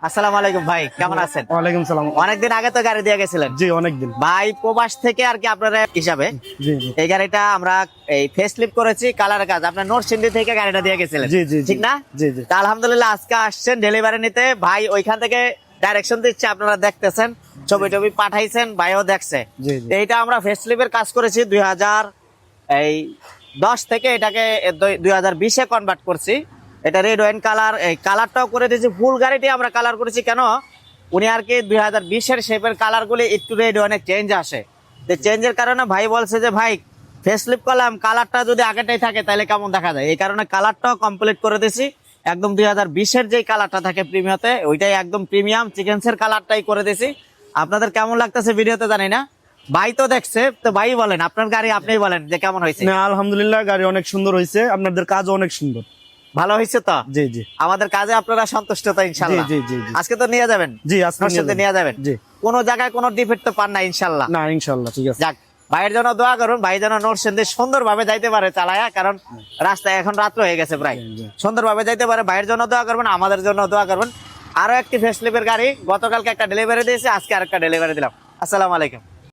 আসসালামু আলাইকুম ভাই, কেমন আছেন? ওয়ালাইকুম সালাম। অনেকদিন আগে তো গাড়ি দিয়ে গেছিলেন জি অনেকদিন। ভাই, প্রবাস থেকে আর কি আপনার হিসাবে জি জি এই গাড়িটা আমরা এই ফেসলিফট করেছি, কালার কাজ। আপনার নরসিংদী থেকে গাড়িটা দিয়ে গেছিলেন, জি জি ঠিক না? জি জি তা আলহামদুলিল্লাহ আজকে আসছেন ডেলিভারি নিতে। ভাই ওইখান থেকে ডাইরেকশন দিচ্ছে, আপনারা দেখতেছেন, ছবি টবি পাঠাইছেন, ভাইও দেখছে। জি জি এইটা আমরা ফেসলিফের কাজ করেছি 2010 থেকে এটাকে 2020-এ কনভার্ট করছি। এটা রেড ওয়াইন কালার, এই কালারটাও করে দিয়েছি। ফুল গাড়িটি আমরা কালার করেছি কেন, উনি আর কি 2020-এর শেপের কালার গুলি একটু রেড অনেক চেঞ্জ আসে, তো চেঞ্জের কারণে ভাই বলছে যে ভাই ফেসলিফট করলাম, কালারটা যদি আগেটাই থাকে তাহলে কেমন দেখা যায়, এই কারণে কালারটাও কমপ্লিট করে দিয়েছি। একদম 2020-এর যে কালারটা থাকে প্রিমিয়াতে, ওইটাই একদম প্রিমিয়াম চিকেন্সের কালারটাই করে দিয়েছি। আপনাদের কেমন লাগতেছে ভিডিওতে জানি না, ভাই তো দেখছে, তো ভাই বলেন আপনার গাড়ি আপনিই বলেন যে কেমন হয়েছে। না আলহামদুলিল্লাহ গাড়ি অনেক সুন্দর হয়েছে, আপনাদের কাজও অনেক সুন্দর। ভালো হয়েছে তো? জি জি আমাদের কাজে আপনারা সন্তুষ্ট তো জি ইনশাল্লাহ? জি জি জি আজকে তো নিয়ে যাবেন? জি আজকে নিয়ে যাবেন? জি কোনো জায়গায় কোনো ডিফেক্ট তো পান না ইনশাল্লাহ? না ইনশাআল্লাহ ঠিক আছে। যাক, ভাইয়ের জন্য দোয়া করুন, ভাই যেন নরসিংদী সুন্দর ভাবে যাইতে পারে চালায়া, কারণ রাস্তায় এখন রাত্র হয়ে গেছে প্রায়, সুন্দর ভাবে যাইতে পারে। ভাইয়ের জন্য দোয়া করবেন, আমাদের জন্য দোয়া করবেন। আরো একটি ফেসলিফের গাড়ি গতকালকে একটা ডেলিভারি দিয়েছে, আজকে আরেকটা ডেলিভারি দিলাম। আসসালামু আলাইকুম।